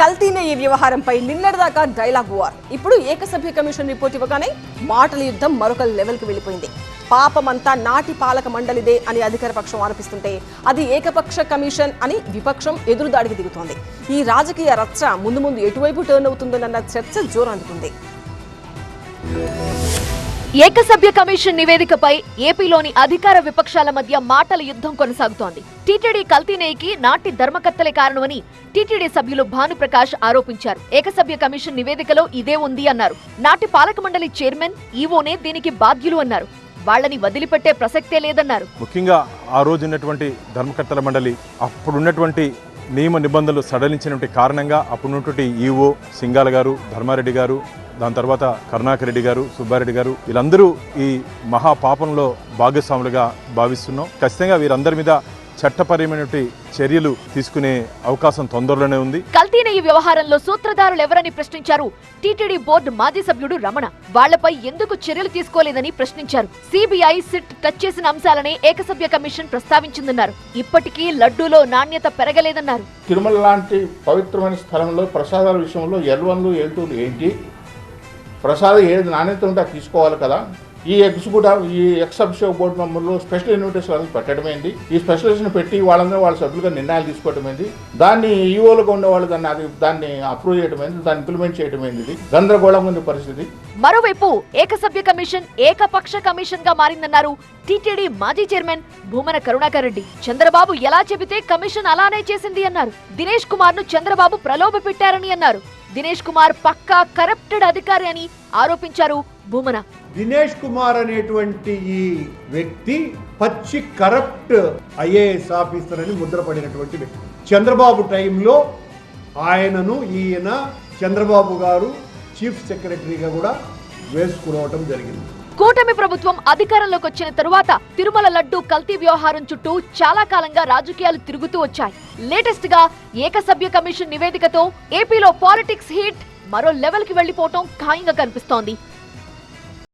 కల్తీనే ఈ వ్యవహారంపై నిన్నటిదాకా డైలాగ్ వార్. ఇప్పుడు ఏకసభ్య కమిషన్ రిపోర్ట్ ఇవ్వగానే మాటల యుద్ధం మరొక లెవెల్కి వెళ్ళిపోయింది. పాపమంతా నాటి పాలక మండలిదే అని అధికార పక్షం ఆరోపిస్తుంటే అది ఏకపక్ష కమిషన్ అని విపక్షం ఎదురుదాడికి దిగుతోంది. ఈ రాజకీయ రచ్చ ముందు ముందు ఎటువైపు టర్న్ అవుతుందన్న చర్చ జోరందుకుంది. ఏకసభ్య కమిషన్ నివేదికపై ఏపీలోని అధికార విపక్షాల మధ్య మాటల యుద్ధం కొనసాగుతోంది. టీటీడీ కల్తీనేకి నాటి ధర్మకర్తలే కారణమని టీటీడీ సభ్యులు భానుప్రకాష్ ఆరోపించారు. ఏకసభ్య కమిషన్ నివేదికలో ఇదే ఉంది అన్నారు. నాటి పాలక మండలి చైర్మన్ ఈవోనే దీనికి బాధ్యులు అన్నారు. వాళ్ళని వదిలిపెట్టే ప్రసక్తే లేదన్నారు. ముఖ్యంగా ఆ రోజు ఉన్నటువంటి ధర్మకర్తల మండలి అప్పుడున్నటువంటి నియమ నిబంధనలు సడలించినటువంటి కారణంగా అప్పుడున్నటువంటి ఈవో సింగాల గారు, ధర్మారెడ్డి గారు, దాని తర్వాత కరుణాకర్ రెడ్డి గారు, సుబ్బారెడ్డి గారు వీళ్ళందరూ ఈ మహాపాపంలో భాగస్వాములుగా భావిస్తున్నాం. ఖచ్చితంగా వీరందరి మీద చట్టపరమైనటువంటి చర్యలు తీసుకునే అవకాశం తొందరలోనే ఉంది. కల్తీనే ఈ వ్యవహారంలో సూత్రధారులు ఎవరని ప్రశ్నించారు టీటీడీ బోర్డు మాజీ సభ్యుడు రమణ. వాళ్లపై ఎందుకు చర్యలు తీసుకోలేదని ప్రశ్నించారు. సిబిఐ, సిట్ టచ్ చేసిన అంశాలనే ఏకసభ్య కమిషన్ ప్రస్తావించిందన్నారు. ఇప్పటికీ లడ్డూలో నాణ్యత పెరగలేదన్నారు. తిరుమల లాంటి పవిత్రమైన స్థలంలో ప్రసాదాల విషయంలో L1లు L2లు ఏంటి? ప్రసాదం ఏది నాణ్యత ఉంటే తీసుకోవాలి కదా. ఈ ఎక్సెప్షన్ బోర్డు మెంబర్లు స్పెషల్ ఇన్విటేషన్ పెట్టడమేంటి? ఈ స్పెషలిస్ట్ని పెట్టి వాళ్ళందరూ వాళ్ళ సభ్యులుగా నిర్ణయాలు తీసుకోవటమేంటి? దాన్ని ఈఓలుగా ఉండేవాళ్ళు దాన్ని అప్రూవ్ చేయడమేంటి? దాన్ని ఇంప్లిమెంట్ చేయడమేంటి? గందరగోళం ఉంది పరిస్థితి. మరోవైపు ఏకసభ్య కమిషన్ ఏకపక్ష కమిషన్ గా మారిందన్నారు టీటీడీ మాజీ చైర్మన్ భూమన కరుణాకర్ రెడ్డి. చంద్రబాబు ఎలా చెబితే కమిషన్ అలానే చేసింది అన్నారు. దినేష్ కుమార్ ను చంద్రబాబు ప్రలోభ పెట్టారని అన్నారు. దినేష్ కుమార్ పక్కా కరప్టెడ్ అధికారి అని ఆరోపించారు భూమన. దినేష్ కుమార్ అనేటువంటి ఈ వ్యక్తి పచ్చి కరప్ట్ ఐఏఎస్ ఆఫీసర్ అని ముద్రపడినటువంటి వ్యక్తి. చంద్రబాబు టైంలో ఆయనను ఈయన చంద్రబాబు గారు చీఫ్ సెక్రటరీగా కూడా వేసుకురావటం జరిగింది. కూటమి ప్రభుత్వం అధికారంలోకి వచ్చిన తరువాత తిరుమల లడ్డూ కల్తీ వ్యవహారం చుట్టూ చాలా కాలంగా రాజకీయాలు తిరుగుతూ వచ్చాయి. లేటెస్ట్ గా ఏకసభ్య కమిషన్ నివేదికతో ఏపీలో పాలిటిక్స్ హీట్ మరో లెవెల్ కి వెళ్లిపోవటం ఖాయంగా కనిపిస్తోంది.